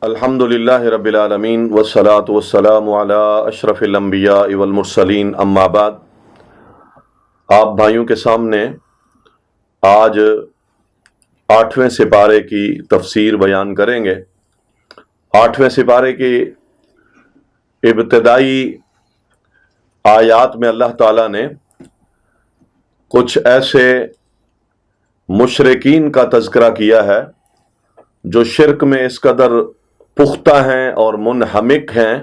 الحمدللہ رب العالمین والصلاة والسلام علی اشرف الانبیاء والمرسلین اما بعد۔ آپ بھائیوں کے سامنے آج 8ویں سپارے کی تفسیر بیان کریں گے۔ 8ویں سپارے کی ابتدائی آیات میں اللہ تعالیٰ نے کچھ ایسے مشرکین کا تذکرہ کیا ہے جو شرک میں اس قدر پختہ ہیں اور منہمک ہیں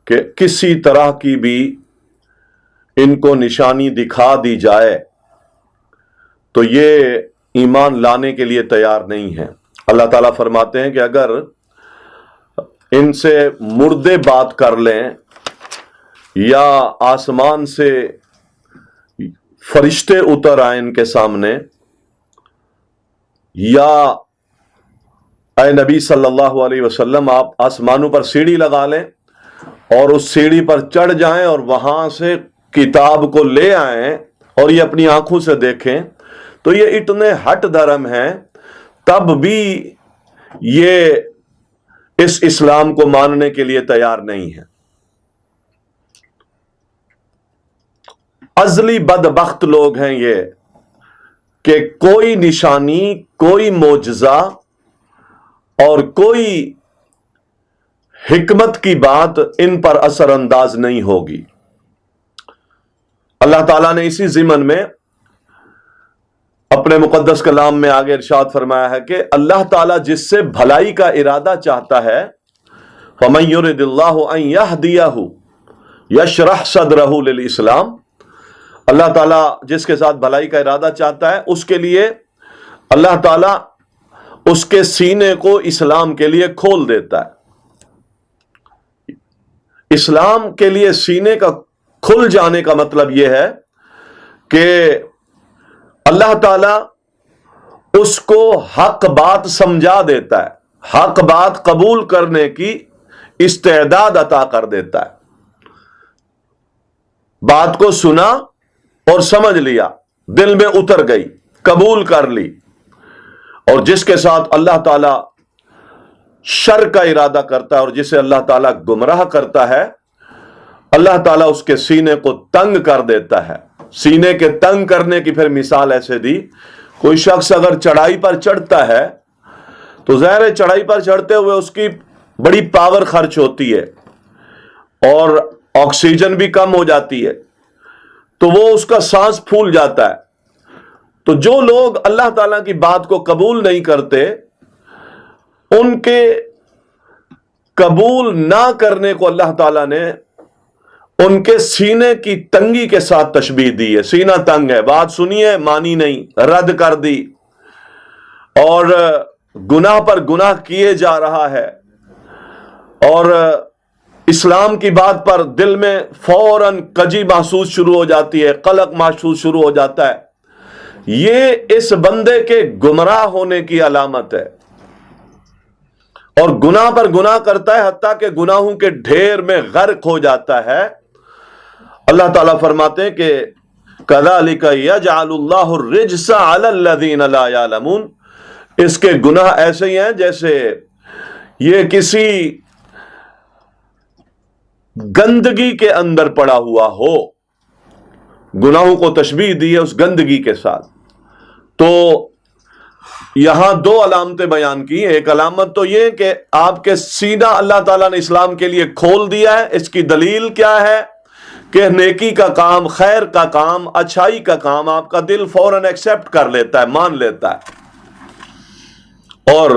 کہ کسی طرح کی بھی ان کو نشانی دکھا دی جائے تو یہ ایمان لانے کے لیے تیار نہیں ہیں۔ اللہ تعالیٰ فرماتے ہیں کہ اگر ان سے مردے بات کر لیں یا آسمان سے فرشتے اتر آئیں ان کے سامنے، یا اے نبی صلی اللہ علیہ وسلم آپ آسمانوں پر سیڑھی لگا لیں اور اس سیڑھی پر چڑھ جائیں اور وہاں سے کتاب کو لے آئیں اور یہ اپنی آنکھوں سے دیکھیں، تو یہ اتنے ہٹ دھرم ہیں تب بھی یہ اس اسلام کو ماننے کے لیے تیار نہیں ہیں۔ ازلی بدبخت لوگ ہیں یہ کہ کوئی نشانی، کوئی معجزہ اور کوئی حکمت کی بات ان پر اثر انداز نہیں ہوگی۔ اللہ تعالیٰ نے اسی ضمن میں اپنے مقدس کلام میں آگے ارشاد فرمایا ہے کہ اللہ تعالیٰ جس سے بھلائی کا ارادہ چاہتا ہے فَمَن يُرِدِ اللَّهُ أَن يَهْدِيَهُ يَشْرَحْ صَدْرَهُ لِلْإِسْلَامِ، اللہ تعالیٰ جس کے ساتھ بھلائی کا ارادہ چاہتا ہے اس کے لیے اللہ تعالیٰ اس کے سینے کو اسلام کے لیے کھول دیتا ہے۔ اسلام کے لیے سینے کا کھل جانے کا مطلب یہ ہے کہ اللہ تعالیٰ اس کو حق بات سمجھا دیتا ہے، حق بات قبول کرنے کی استعداد عطا کر دیتا ہے۔ بات کو سنا اور سمجھ لیا، دل میں اتر گئی، قبول کر لی، اور جس کے ساتھ اللہ تعالیٰ شر کا ارادہ کرتا ہے اور جسے اللہ تعالیٰ گمراہ کرتا ہے، اللہ تعالیٰ اس کے سینے کو تنگ کر دیتا ہے۔ سینے کے تنگ کرنے کی پھر مثال ایسے دی، کوئی شخص اگر چڑھائی پر چڑھتا ہے تو ظاہر ہے چڑھائی پر چڑھتے ہوئے اس کی بڑی پاور خرچ ہوتی ہے اور آکسیجن بھی کم ہو جاتی ہے، تو وہ اس کا سانس پھول جاتا ہے۔ تو جو لوگ اللہ تعالیٰ کی بات کو قبول نہیں کرتے، ان کے قبول نہ کرنے کو اللہ تعالیٰ نے ان کے سینے کی تنگی کے ساتھ تشبیہ دی ہے۔ سینہ تنگ ہے، بات سنی ہے مانی نہیں، رد کر دی، اور گناہ پر گناہ کیے جا رہا ہے، اور اسلام کی بات پر دل میں فوراً کجی محسوس شروع ہو جاتی ہے، قلق محسوس شروع ہو جاتا ہے۔ یہ اس بندے کے گمراہ ہونے کی علامت ہے، اور گناہ پر گناہ کرتا ہے حتیٰ کہ گناہوں کے ڈھیر میں غرق ہو جاتا ہے۔ اللہ تعالیٰ فرماتے ہیں کہ كَذَلِكَ يَجْعَلُ اللَّهُ الرِّجْسَ عَلَى الَّذِينَ لَا يَعْلَمُونَ، اس کے گناہ ایسے ہی ہیں جیسے یہ کسی گندگی کے اندر پڑا ہوا ہو۔ گناہوں کو تشبیہ دی ہے اس گندگی کے ساتھ۔ تو یہاں دو علامتیں بیان کی، ایک علامت تو یہ کہ آپ کے سینہ اللہ تعالیٰ نے اسلام کے لیے کھول دیا ہے۔ اس کی دلیل کیا ہے کہ نیکی کا کام، خیر کا کام، اچھائی کا کام آپ کا دل فوراً ایکسپٹ کر لیتا ہے، مان لیتا ہے۔ اور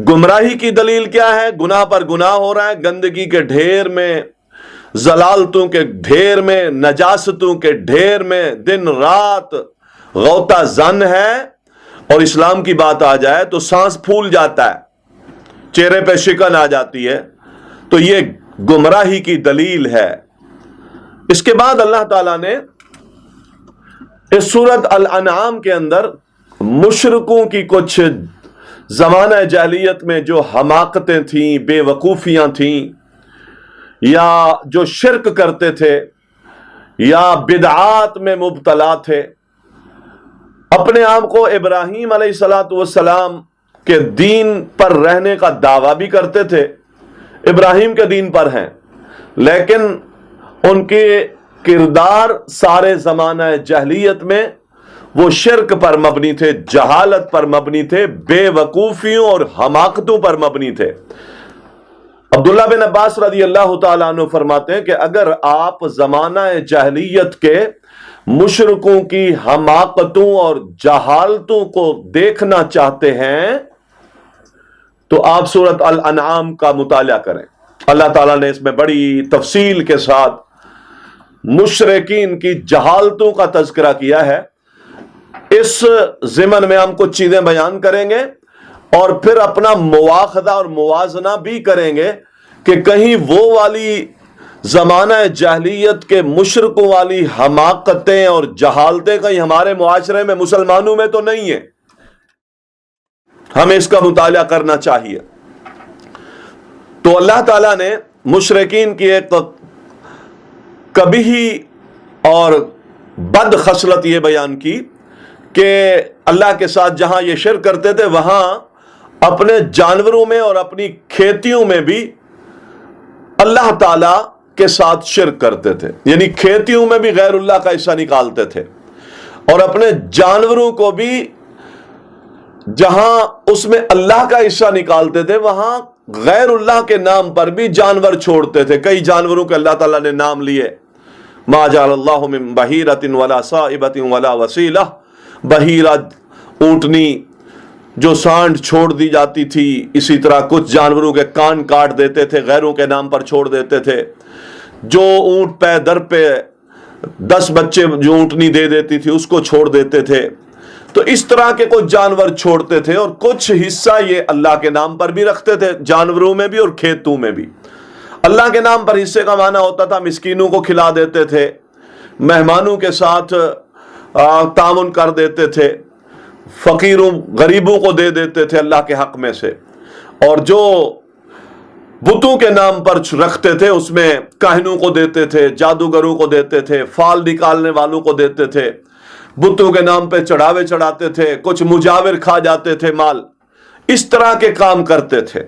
گمراہی کی دلیل کیا ہے؟ گناہ پر گناہ ہو رہا ہے، گندگی کے ڈھیر میں، ضلالتوں کے ڈھیر میں، نجاستوں کے ڈھیر میں دن رات غوطہ زن ہے، اور اسلام کی بات آ جائے تو سانس پھول جاتا ہے، چہرے پہ شکن آ جاتی ہے، تو یہ گمراہی کی دلیل ہے۔ اس کے بعد اللہ تعالیٰ نے اس سورۃ الانعام کے اندر مشرکوں کی کچھ زمانہ جاہلیت میں جو حماقتیں تھیں، بے وقوفیاں تھیں، یا جو شرک کرتے تھے یا بدعات میں مبتلا تھے، اپنے آپ کو ابراہیم علیہ السلام کہ دین پر رہنے کا دعویٰ بھی کرتے تھے، ابراہیم کے دین پر ہیں، لیکن ان کے کردار سارے زمانہ جاہلیت میں وہ شرک پر مبنی تھے، جہالت پر مبنی تھے، بے وقوفیوں اور حماقتوں پر مبنی تھے۔ عبداللہ بن عباس رضی اللہ تعالیٰ عنہ فرماتے ہیں کہ اگر آپ زمانہ جاہلیت کے مشرکوں کی حماقتوں اور جہالتوں کو دیکھنا چاہتے ہیں تو آپ سورۃ الانعام کا مطالعہ کریں۔ اللہ تعالیٰ نے اس میں بڑی تفصیل کے ساتھ مشرکین کی جہالتوں کا تذکرہ کیا ہے۔ اس ضمن میں ہم کچھ چیزیں بیان کریں گے اور پھر اپنا مواخذہ اور موازنہ بھی کریں گے کہ کہیں وہ والی زمانہ جاہلیت کے مشرکوں والی حماقتیں اور جہالتیں کہیں ہمارے معاشرے میں مسلمانوں میں تو نہیں ہیں۔ ہمیں اس کا مطالعہ کرنا چاہیے۔ تو اللہ تعالیٰ نے مشرکین کی ایک قبیح اور بد خصلت یہ بیان کی کہ اللہ کے ساتھ جہاں یہ شرک کرتے تھے وہاں اپنے جانوروں میں اور اپنی کھیتیوں میں بھی اللہ تعالی کے ساتھ شرک کرتے تھے، یعنی کھیتیوں میں بھی غیر اللہ کا حصہ نکالتے تھے، اور اپنے جانوروں کو بھی جہاں اس میں اللہ کا حصہ نکالتے تھے وہاں غیر اللہ کے نام پر بھی جانور چھوڑتے تھے۔ کئی جانوروں کے اللہ تعالیٰ نے نام لیے، ما جعل اللہ من بحیرۃ ولا صائبۃ ولا وسیلہ، بحیرہ اونٹنی جو سانڈ چھوڑ دی جاتی تھی، اسی طرح کچھ جانوروں کے کان کاٹ دیتے تھے، غیروں کے نام پر چھوڑ دیتے تھے، جو اونٹ پہ در پہ 10 بچے جو اونٹنی دے دیتی تھی اس کو چھوڑ دیتے تھے۔ تو اس طرح کے کچھ جانور چھوڑتے تھے اور کچھ حصہ یہ اللہ کے نام پر بھی رکھتے تھے، جانوروں میں بھی اور کھیتوں میں بھی۔ اللہ کے نام پر حصے کا معنی ہوتا تھا مسکینوں کو کھلا دیتے تھے، مہمانوں کے ساتھ تعاون کر دیتے تھے، فقیروں غریبوں کو دے دیتے تھے اللہ کے حق میں سے، اور جو بتوں کے نام پر رکھتے تھے اس میں کاہنوں کو دیتے تھے، جادوگروں کو دیتے تھے، فال نکالنے والوں کو دیتے تھے، بتوں کے نام پہ چڑھاوے چڑھاتے تھے، کچھ مجاور کھا جاتے تھے مال، اس طرح کے کام کرتے تھے۔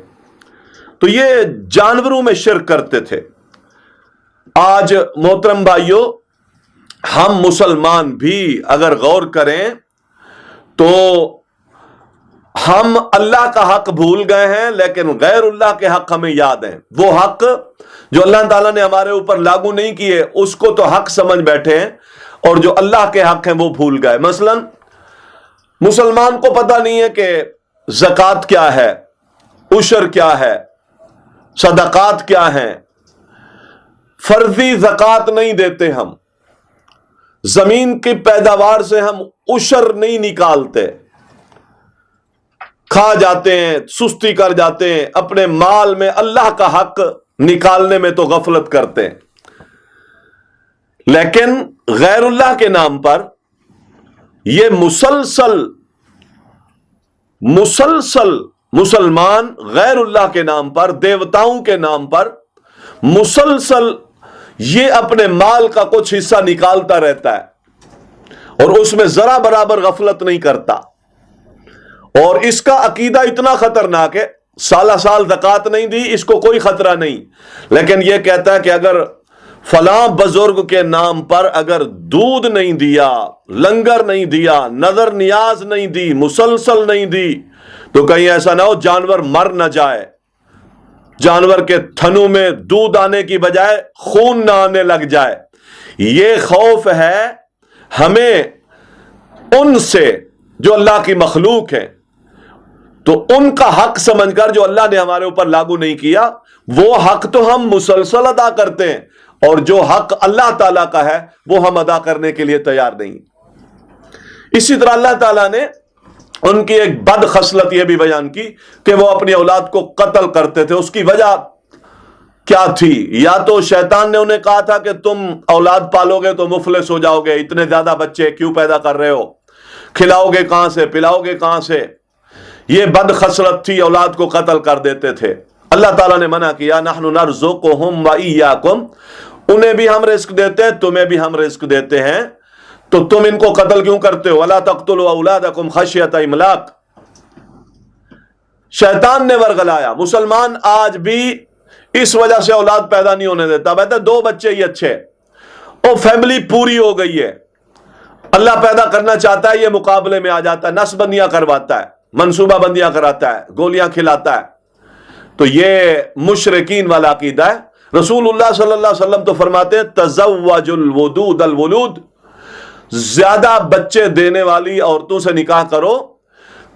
تو یہ جانوروں میں شرک کرتے تھے۔ آج محترم بھائیوں، ہم مسلمان بھی اگر غور کریں تو ہم اللہ کا حق بھول گئے ہیں، لیکن غیر اللہ کے حق ہمیں یاد ہیں۔ وہ حق جو اللہ تعالیٰ نے ہمارے اوپر لاگو نہیں کیے اس کو تو حق سمجھ بیٹھے ہیں، اور جو اللہ کے حق ہیں وہ بھول گئے۔ مثلا مسلمان کو پتہ نہیں ہے کہ زکوٰۃ کیا ہے، عشر کیا ہے، صدقات کیا ہیں، فرضی زکوٰۃ نہیں دیتے، ہم زمین کی پیداوار سے ہم عشر نہیں نکالتے، کھا جاتے ہیں، سستی کر جاتے ہیں، اپنے مال میں اللہ کا حق نکالنے میں تو غفلت کرتے ہیں۔ لیکن غیر اللہ کے نام پر یہ مسلسل مسلمان غیر اللہ کے نام پر، دیوتاؤں کے نام پر مسلسل یہ اپنے مال کا کچھ حصہ نکالتا رہتا ہے اور اس میں ذرا برابر غفلت نہیں کرتا، اور اس کا عقیدہ اتنا خطرناک ہے، سالہ سال زکوٰۃ نہیں دی اس کو کوئی خطرہ نہیں، لیکن یہ کہتا ہے کہ اگر فلاں بزرگ کے نام پر اگر دودھ نہیں دیا، لنگر نہیں دیا، نظر نیاز نہیں دی، مسلسل نہیں دی تو کہیں ایسا نہ ہو جانور مر نہ جائے، جانور کے تھنوں میں دودھ آنے کی بجائے خون نہ آنے لگ جائے۔ یہ خوف ہے ہمیں ان سے جو اللہ کی مخلوق ہے، تو ان کا حق سمجھ کر جو اللہ نے ہمارے اوپر لاگو نہیں کیا وہ حق تو ہم مسلسل ادا کرتے ہیں، اور جو حق اللہ تعالیٰ کا ہے وہ ہم ادا کرنے کے لیے تیار نہیں۔ اسی طرح اللہ تعالیٰ نے ان کی ایک بد خصلت یہ بھی بیان کی کہ وہ اپنی اولاد کو قتل کرتے تھے۔ اس کی وجہ کیا تھی؟ یا تو شیطان نے انہیں کہا تھا کہ تم اولاد پالو گے تو مفلس ہو جاؤ گے، اتنے زیادہ بچے کیوں پیدا کر رہے ہو، کھلاؤ گے کہاں سے، پلاؤ گے کہاں سے، یہ بد خصلت تھی، اولاد کو قتل کر دیتے تھے۔ اللہ تعالیٰ نے منع کیا، نحن نرزقہم وإیاکم، انہیں بھی ہم رزق دیتے ہیں، تمہیں بھی ہم رزق دیتے ہیں، تو تم ان کو قتل کیوں کرتے ہو؟ ولا تقتلوا اولادکم خشیۃ املاق، شیطان نے ورغلایا. مسلمان آج بھی اس وجہ سے اولاد پیدا نہیں ہونے دیتا. کہتا ہے 2 بچے ہی اچھے, اور فیملی پوری ہو گئی ہے, اللہ پیدا کرنا چاہتا ہے, یہ مقابلے میں آ جاتا ہے, نس بندیاں کرواتا ہے, منصوبہ بندیاں کراتا ہے, گولیاں کھلاتا ہے. تو یہ مشرکین والا عقیدہ ہے. رسول اللہ صلی اللہ علیہ وسلم تو فرماتے ہیں تزوج الودود الولود, زیادہ بچے دینے والی عورتوں سے نکاح کرو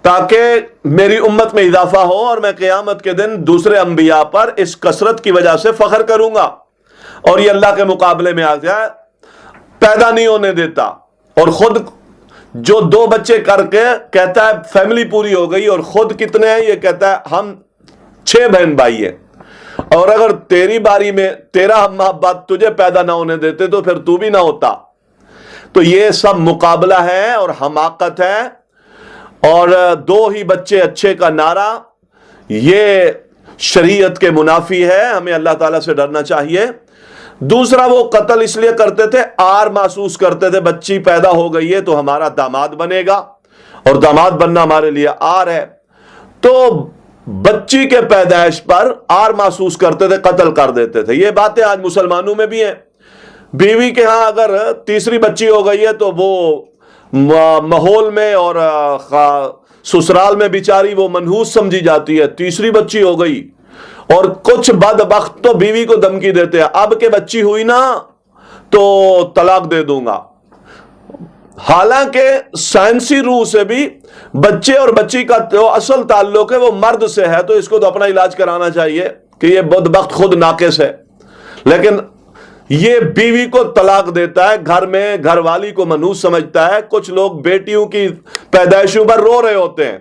تاکہ میری امت میں اضافہ ہو, اور میں قیامت کے دن دوسرے انبیاء پر اس کثرت کی وجہ سے فخر کروں گا. اور یہ اللہ کے مقابلے میں آ جائے, پیدا نہیں ہونے دیتا, اور خود جو 2 بچے کر کے کہتا ہے فیملی پوری ہو گئی, اور خود کتنے ہیں یہ کہتا ہے ہم 6 بہن بھائی ہیں, اور اگر تیری باری میں تیرا ماں باپ تجھے پیدا نہ ہونے دیتے تو پھر تو بھی نہ ہوتا. تو یہ سب مقابلہ ہے اور حماقت ہے, اور 2 ہی بچے اچھے کا نعرہ یہ شریعت کے منافی ہے. ہمیں اللہ تعالیٰ سے ڈرنا چاہیے. دوسرا, وہ قتل اس لیے کرتے تھے, آر محسوس کرتے تھے بچی پیدا ہو گئی ہے تو ہمارا داماد بنے گا, اور داماد بننا ہمارے لیے آر ہے. تو بچی کے پیدائش پر آر محسوس کرتے تھے, قتل کر دیتے تھے. یہ باتیں آج مسلمانوں میں بھی ہیں. بیوی کے ہاں اگر تیسری بچی ہو گئی ہے تو وہ ماحول میں اور سسرال میں بیچاری وہ منحوس سمجھی جاتی ہے, تیسری بچی ہو گئی. اور کچھ بدبخت تو بیوی کو دھمکی دیتے ہیں, اب کہ بچی ہوئی نا تو طلاق دے دوں گا. حالانکہ سائنسی روح سے بھی بچے اور بچی کا جو اصل تعلق ہے وہ مرد سے ہے, تو اس کو تو اپنا علاج کرانا چاہیے کہ یہ بدبخت خود ناقص ہے. لیکن یہ بیوی کو طلاق دیتا ہے, گھر میں گھر والی کو منحوس سمجھتا ہے. کچھ لوگ بیٹیوں کی پیدائشوں پر رو رہے ہوتے ہیں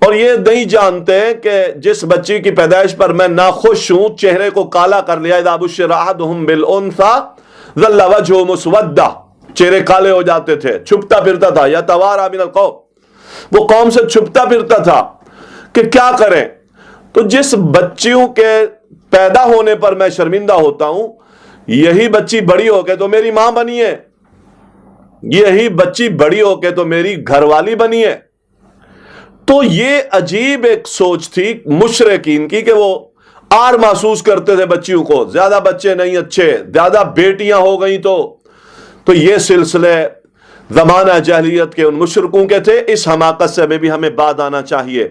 اور یہ نہیں جانتے کہ جس بچی کی پیدائش پر میں ناخوش ہوں, چہرے کو کالا کر لیا, اذا بشر احدهم بالانثى ظل وجهه مسودا, چہرے کالے ہو جاتے تھے, چھپتا پھرتا تھا. یا توارا من القوم, وہ قوم سے چھپتا پھرتا تھا کہ کیا کریں. تو جس بچیوں کے پیدا ہونے پر میں شرمندہ ہوتا ہوں, یہی بچی بڑی ہو کے تو میری ماں بنی ہے, یہی بچی بڑی ہو کے تو میری گھر والی بنی ہے. تو یہ عجیب ایک سوچ تھی مشرکین کی کہ وہ آر محسوس کرتے تھے بچیوں کو, زیادہ بچے نہیں اچھے, زیادہ بیٹیاں ہو گئی تو یہ سلسلے زمانہ جاہلیت کے ان مشرکوں کے تھے. اس حماقت سے بھی ہمیں بعد آنا چاہیے.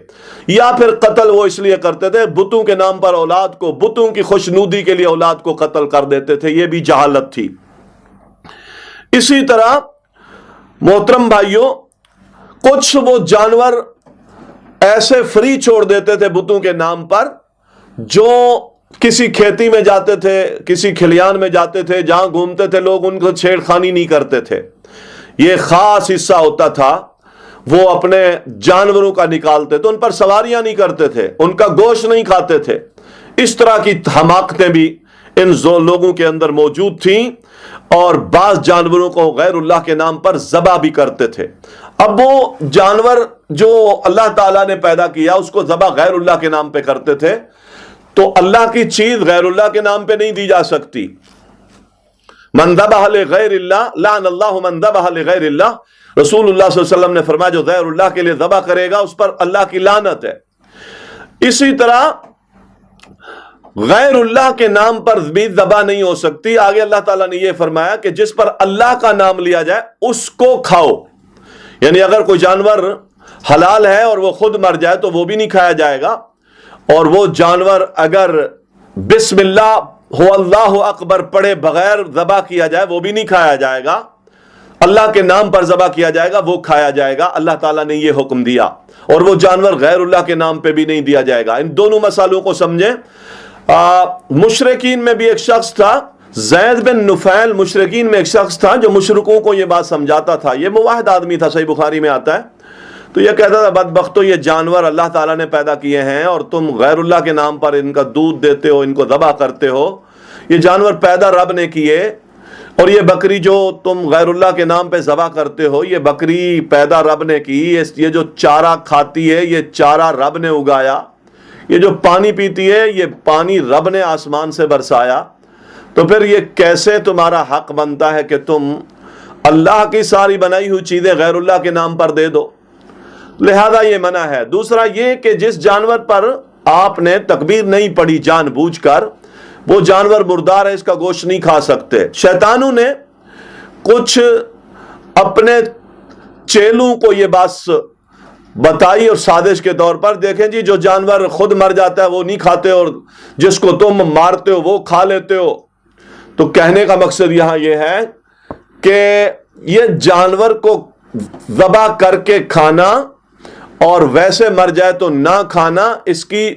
یا پھر قتل وہ اس لیے کرتے تھے, بتوں کے نام پر اولاد کو, بتوں کی خوشنودی کے لیے اولاد کو قتل کر دیتے تھے, یہ بھی جہالت تھی. اسی طرح محترم بھائیوں, کچھ وہ جانور ایسے فری چھوڑ دیتے تھے بتوں کے نام پر, جو کسی کھیتی میں جاتے تھے, کسی کھلیان میں جاتے تھے, جہاں گھومتے تھے لوگ ان کو چھیڑ خانی نہیں کرتے تھے. یہ خاص حصہ ہوتا تھا, وہ اپنے جانوروں کا نکالتے تھے, ان پر سواریاں نہیں کرتے تھے, ان کا گوشت نہیں کھاتے تھے. اس طرح کی حماقتیں بھی ان لوگوں کے اندر موجود تھیں, اور بعض جانوروں کو غیر اللہ کے نام پر ذبح بھی کرتے تھے. اب وہ جانور جو اللہ تعالیٰ نے پیدا کیا اس کو ذبح غیر اللہ کے نام پہ کرتے تھے, تو اللہ کی چیز غیر اللہ کے نام پہ نہیں دی جا سکتی. من ذبح لغیر اللہ لعن اللہ من ذبح لغیر اللہ, رسول اللہ صلی اللہ علیہ وسلم نے فرمایا جو غیر اللہ کے لیے ذبح کرے گا اس پر اللہ کی لعنت ہے. اسی طرح غیر اللہ کے نام پر بھی ذبح نہیں ہو سکتی. آگے اللہ تعالیٰ نے یہ فرمایا کہ جس پر اللہ کا نام لیا جائے اس کو کھاؤ. یعنی اگر کوئی جانور حلال ہے اور وہ خود مر جائے تو وہ بھی نہیں کھایا جائے گا, اور وہ جانور اگر بسم اللہ ہو اللہ اکبر پڑھے بغیر ذبح کیا جائے وہ بھی نہیں کھایا جائے گا. اللہ کے نام پر ذبح کیا جائے گا وہ کھایا جائے گا. اللہ تعالیٰ نے یہ حکم دیا, اور وہ جانور غیر اللہ کے نام پہ بھی نہیں دیا جائے گا. ان دونوں مسائلوں کو سمجھیں. مشرکین میں بھی ایک شخص تھا, زید بن نفیل, مشرکین میں ایک شخص تھا جو مشرکوں کو یہ بات سمجھاتا تھا. یہ موحد آدمی تھا, صحیح بخاری میں آتا ہے. تو یہ کہتا تھا بدبختو, یہ جانور اللہ تعالیٰ نے پیدا کیے ہیں اور تم غیر اللہ کے نام پر ان کا دودھ دیتے ہو, ان کو ذبح کرتے ہو. یہ جانور پیدا رب نے کیے, اور یہ بکری جو تم غیر اللہ کے نام پہ ذبح کرتے ہو یہ بکری پیدا رب نے کی. یہ جو چارہ کھاتی ہے یہ چارہ رب نے اگایا. یہ جو پانی پیتی ہے یہ پانی رب نے آسمان سے برسایا. تو پھر یہ کیسے تمہارا حق بنتا ہے کہ تم اللہ کی ساری بنائی ہوئی چیزیں غیر اللہ کے نام پر دے دو؟ لہذا یہ منع ہے۔ دوسرا یہ کہ جس جانور پر آپ نے تکبیر نہیں پڑھی جان بوجھ کر، وہ جانور مردار ہے، اس کا گوشت نہیں کھا سکتے۔ شیطانوں نے کچھ اپنے چیلوں کو یہ بات بتائی اور سازش کے طور پر، دیکھیں جی جو جانور خود مر جاتا ہے وہ نہیں کھاتے اور جس کو تم مارتے ہو وہ کھا لیتے ہو۔ تو کہنے کا مقصد یہاں یہ ہے کہ یہ جانور کو ذبح کر کے کھانا اور ویسے مر جائے تو نہ کھانا، اس کی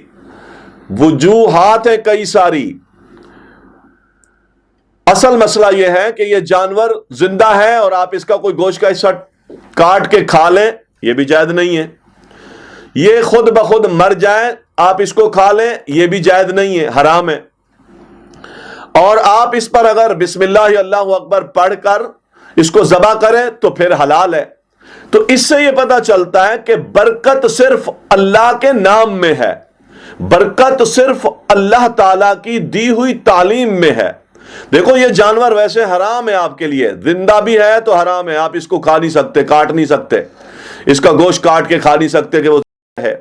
وجوہات ہیں کئی ساری۔ اصل مسئلہ یہ ہے کہ یہ جانور زندہ ہے اور آپ اس کا کوئی گوشت کا حصہ کاٹ کے کھا لیں، یہ بھی جائز نہیں ہے۔ یہ خود بخود مر جائے آپ اس کو کھا لیں، یہ بھی جائز نہیں ہے، حرام ہے۔ اور آپ اس پر اگر بسم اللہ اللہ اکبر پڑھ کر اس کو ذبح کریں تو پھر حلال ہے۔ تو اس سے یہ پتہ چلتا ہے کہ برکت صرف اللہ کے نام میں ہے، برکت صرف اللہ تعالی کی دی ہوئی تعلیم میں ہے۔ دیکھو یہ جانور ویسے حرام ہے آپ کے لیے، زندہ بھی ہے تو حرام ہے، آپ اس کو کھا نہیں سکتے، کاٹ نہیں سکتے، اس کا گوشت کاٹ کے کھا نہیں سکتے کہ وہ ہے،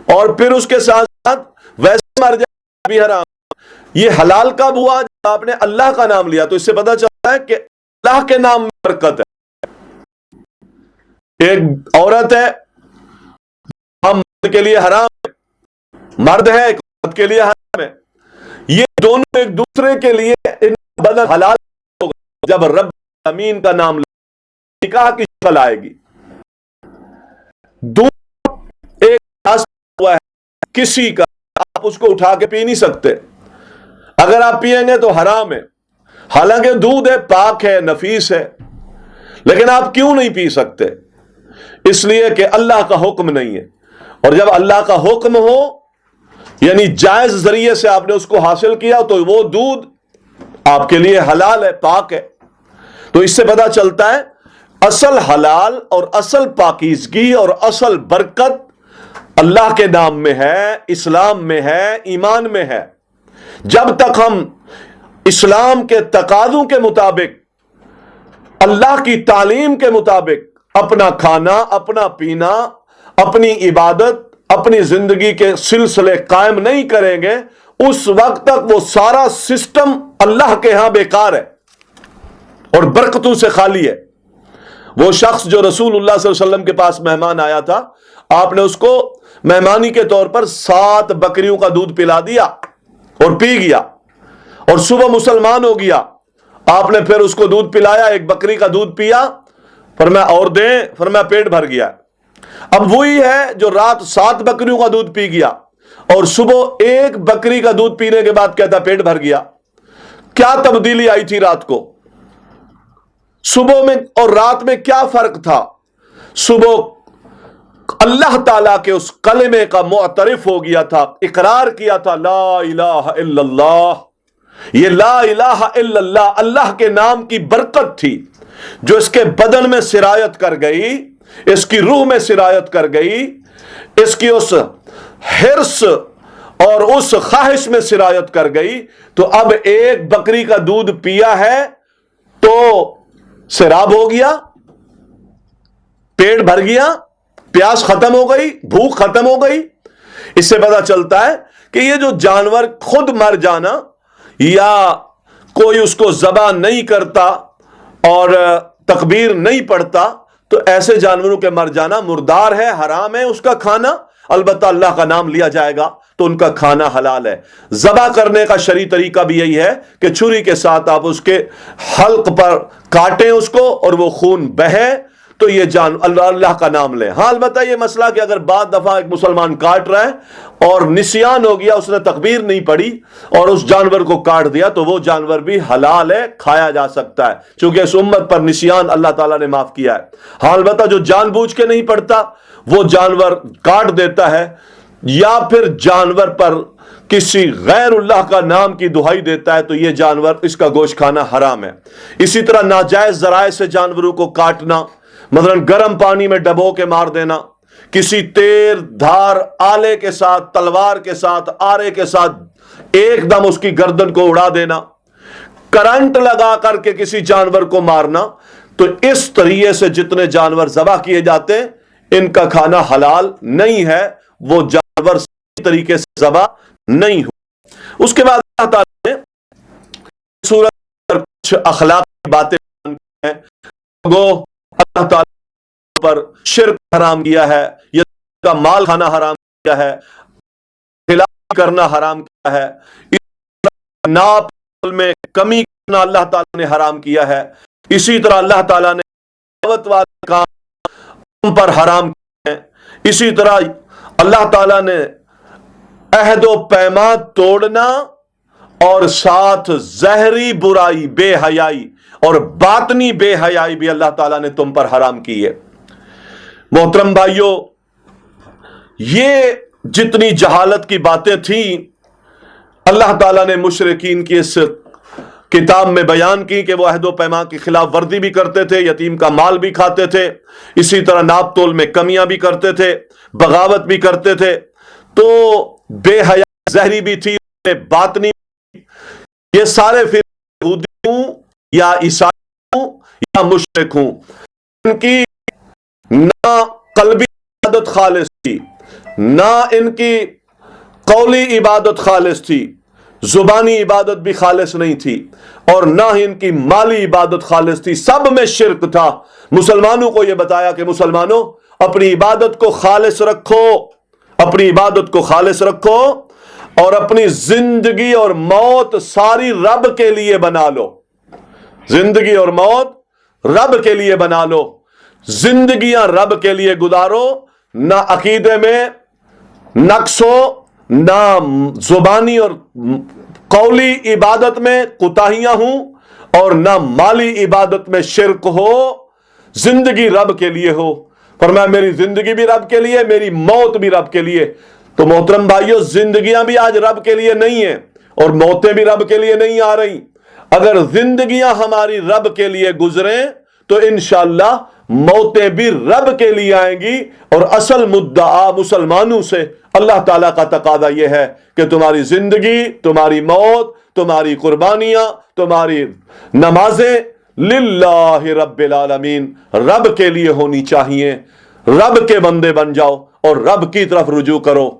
اور پھر اس کے ساتھ ساتھ ویسے مر جائے بھی حرام۔ یہ حلال کب ہوا؟ جب آپ نے اللہ کا نام لیا، تو اس سے پتہ چلتا ہے کہ اللہ کے نام میں برکت ہے۔ ایک عورت ہے، مرد کے لیے حرام ہے، مرد ہے ایک عورت کے لیے حرام ہے، یہ دونوں ایک دوسرے کے لیے بدن حلال ہوگا جب رب العالمین کا نام لے، نکاح کی شکل آئے گی۔ دودھ ایک گلاس ہوا ہے کسی کا، آپ اس کو اٹھا کے پی نہیں سکتے، اگر آپ پیئیں گے تو حرام ہے، حالانکہ دودھ ہے، پاک ہے، نفیس ہے، لیکن آپ کیوں نہیں پی سکتے؟ اس لیے کہ اللہ کا حکم نہیں ہے، اور جب اللہ کا حکم ہو یعنی جائز ذریعے سے آپ نے اس کو حاصل کیا تو وہ دودھ آپ کے لیے حلال ہے، پاک ہے۔ تو اس سے پتہ چلتا ہے اصل حلال اور اصل پاکیزگی اور اصل برکت اللہ کے نام میں ہے، اسلام میں ہے، ایمان میں ہے۔ جب تک ہم اسلام کے تقاضوں کے مطابق، اللہ کی تعلیم کے مطابق اپنا کھانا، اپنا پینا، اپنی عبادت، اپنی زندگی کے سلسلے قائم نہیں کریں گے، اس وقت تک وہ سارا سسٹم اللہ کے ہاں بیکار ہے اور برکتوں سے خالی ہے۔ وہ شخص جو رسول اللہ صلی اللہ علیہ وسلم کے پاس مہمان آیا تھا، آپ نے اس کو مہمانی کے طور پر 7 بکریوں کا دودھ پلا دیا اور پی گیا، اور صبح مسلمان ہو گیا، آپ نے پھر اس کو دودھ پلایا، 1 بکری کا دودھ پیا، فرمایا اور دیں، فرمایا پیٹ بھر گیا۔ اب وہی ہے جو رات 7 بکریوں کا دودھ پی گیا اور صبح 1 بکری کا دودھ پینے کے بعد کہتا پیٹ بھر گیا۔ کیا تبدیلی آئی تھی رات کو؟ صبح میں اور رات میں کیا فرق تھا؟ صبح اللہ تعالیٰ کے اس کلمے کا معترف ہو گیا تھا، اقرار کیا تھا لا الہ الا اللہ۔ یہ لا الہ الا اللہ اللہ کے نام کی برکت تھی جو اس کے بدن میں سرایت کر گئی، اس کی روح میں سرایت کر گئی، اس کی اس حرص اور اس خواہش میں سرایت کر گئی۔ تو اب 1 بکری کا دودھ پیا ہے تو سیراب ہو گیا، پیٹ بھر گیا، پیاس ختم ہو گئی، بھوک ختم ہو گئی۔ اس سے پتہ چلتا ہے کہ یہ جو جانور خود مر جانا یا کوئی اس کو ذبح نہیں کرتا اور تکبیر نہیں پڑھتا، تو ایسے جانوروں کے مر جانا مردار ہے، حرام ہے اس کا کھانا۔ البتہ اللہ کا نام لیا جائے گا تو ان کا کھانا حلال ہے۔ ذبح کرنے کا شرعی طریقہ بھی یہی ہے کہ چھری کے ساتھ آپ اس کے حلق پر کاٹیں اس کو اور وہ خون بہے تو یہ اللہ کا نام لیں۔ ہاں البتہ یہ مسئلہ کہ اگر بعد دفعہ ایک مسلمان کاٹ رہا ہے اور نسیان ہو گیا، اس نے تکبیر نہیں پڑھی اور اس جانور کو کاٹ دیا، تو وہ جانور بھی حلال ہے، کھایا جا سکتا ہے، چونکہ اس امت پر نسیان اللہ تعالیٰ نے معاف کیا ہے۔ ہاں البتہ جو جان بوجھ کے نہیں پڑتا، وہ جانور کاٹ دیتا ہے یا پھر جانور پر کسی غیر اللہ کا نام کی دہائی دیتا ہے، تو یہ جانور، اس کا گوشت کھانا حرام ہے۔ اسی طرح ناجائز ذرائع سے جانوروں کو کاٹنا، مثلا گرم پانی میں ڈبو کے مار دینا، کسی تیر دھار آلے کے ساتھ، تلوار کے ساتھ، آرے کے ساتھ ایک دم اس کی گردن کو اڑا دینا، کرنٹ لگا کر کے کسی جانور کو مارنا، تو اس طریقے سے جتنے جانور ذبح کیے جاتے ہیں ان کا کھانا حلال نہیں ہے، وہ جانور صحیح طریقے سے ذبح نہیں ہو۔ اس کے بعد اللہ تعالیٰ نے سورۃ پر کچھ اخلاقی باتیں بیان کی ہیں۔ لوگوں، اللہ تعالیٰ پر شرک حرام کیا ہے، یا کا مال کھانا حرام کیا ہے، خلاف کرنا حرام کیا ہے، ناپ میں کمی کرنا اللہ تعالیٰ نے حرام کیا ہے، اسی طرح اللہ تعالیٰ نے دعوت والے کام پر حرام کیا ہے، اسی طرح اللہ تعالیٰ نے عہد و پیمان توڑنا اور ساتھ زہری برائی، بے حیائی اور باطنی بے حیائی بھی اللہ تعالیٰ نے تم پر حرام کی ہے۔ محترم بھائیوں، یہ جتنی جہالت کی باتیں تھیں اللہ تعالیٰ نے مشرکین کی اس کتاب میں بیان کی کہ وہ عہد و پیمان کی خلاف ورزی بھی کرتے تھے، یتیم کا مال بھی کھاتے تھے، اسی طرح ناپ تول میں کمیاں بھی کرتے تھے، بغاوت بھی کرتے تھے، تو بے حیا زہری بھی تھی، باطنی بھی۔ یہ سارے پھر یہودی ہوں یا عیسائی ہوں یا مشرک ہوں، ان کی نہ قلبی عبادت خالص تھی، نہ ان کی قولی عبادت خالص تھی، زبانی عبادت بھی خالص نہیں تھی، اور نہ ان کی مالی عبادت خالص تھی، سب میں شرک تھا۔ مسلمانوں کو یہ بتایا کہ مسلمانوں اپنی عبادت کو خالص رکھو، اپنی عبادت کو خالص رکھو، اور اپنی زندگی اور موت ساری رب کے لیے بنا لو، زندگی اور موت رب کے لیے بنا لو، زندگیاں رب کے لیے گزارو، نہ عقیدے میں نقص ہو، نہ زبانی اور قولی عبادت میں کوتاہیاں ہوں، اور نہ مالی عبادت میں شرک ہو، زندگی رب کے لیے ہو۔ فرمایا میری زندگی بھی رب کے لیے، میری موت بھی رب کے لیے۔ تو محترم بھائیوں، زندگیاں بھی آج رب کے لیے نہیں ہیں اور موتیں بھی رب کے لیے نہیں آ رہی۔ اگر زندگیاں ہماری رب کے لیے گزریں تو انشاءاللہ موتیں بھی رب کے لیے آئیں گی، اور اصل مدعا مسلمانوں سے اللہ تعالیٰ کا تقاضا یہ ہے کہ تمہاری زندگی، تمہاری موت، تمہاری قربانیاں، تمہاری نمازیں للہ رب العالمین، رب کے لیے ہونی چاہیے۔ رب کے بندے بن جاؤ اور رب کی طرف رجوع کرو۔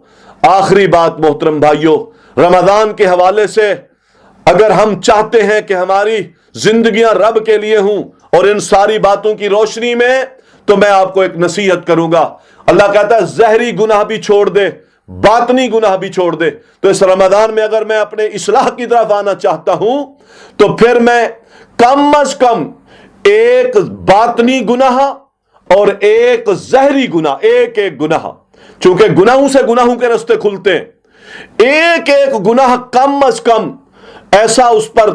آخری بات محترم بھائیوں، رمضان کے حوالے سے اگر ہم چاہتے ہیں کہ ہماری زندگیاں رب کے لیے ہوں اور ان ساری باتوں کی روشنی میں، تو میں آپ کو ایک نصیحت کروں گا۔ اللہ کہتا ہے زہری گناہ بھی چھوڑ دے، باطنی گناہ بھی چھوڑ دے۔ تو اس رمضان میں اگر میں اپنے اصلاح کی طرف آنا چاہتا ہوں تو پھر میں کم از کم ایک باطنی گناہ اور ایک زہری گناہ، ایک گناہ، چونکہ گناہوں سے گناہوں کے راستے کھلتے ہیں، ایک گناہ کم از کم ایسا اس پر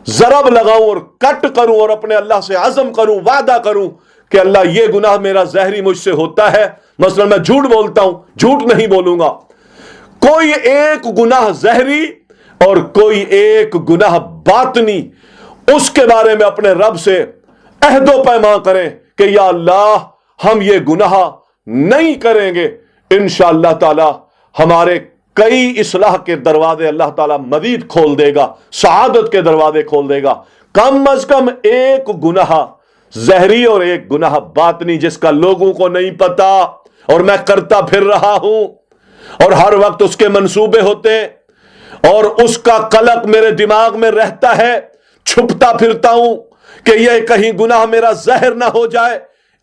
ضرب لگاؤں اور کٹ کروں اور اپنے اللہ سے عزم کروں، وعدہ کروں کہ اللہ یہ گناہ میرا زہری مجھ سے ہوتا ہے۔ مثلا میں جھوٹ بولتا ہوں، جھوٹ نہیں بولوں گا۔ کوئی ایک گناہ زہری اور کوئی ایک گناہ باطنی، اس کے بارے میں اپنے رب سے عہد و پیمان کریں کہ یا اللہ ہم یہ گناہ نہیں کریں گے۔ انشاءاللہ تعالی ہمارے کئی اصلاح کے دروازے اللہ تعالیٰ مزید کھول دے گا، سعادت کے دروازے کھول دے گا۔ کم از کم ایک گناہ زہری اور ایک گناہ باطنی جس کا لوگوں کو نہیں پتا اور میں کرتا پھر رہا ہوں، اور ہر وقت اس کے منصوبے ہوتے ہیں اور اس کا قلق میرے دماغ میں رہتا ہے، چھپتا پھرتا ہوں کہ یہ کہیں گناہ میرا زہر نہ ہو جائے۔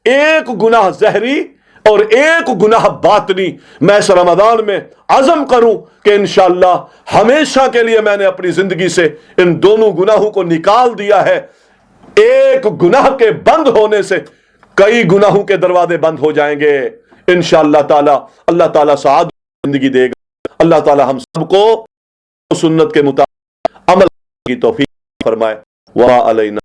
ایک گناہ زہری اور ایک گناہ باطنی، میں اس رمضان میں عزم کروں کہ انشاءاللہ ہمیشہ کے لیے میں نے اپنی زندگی سے ان دونوں گناہوں کو نکال دیا ہے۔ ایک گناہ کے بند ہونے سے کئی گناہوں کے دروازے بند ہو جائیں گے انشاءاللہ تعالی۔ اللہ تعالیٰ سعادت زندگی دے گا۔ اللہ تعالیٰ ہم سب کو سنت کے مطابق عمل کی توفیق فرمائے۔ وعلینا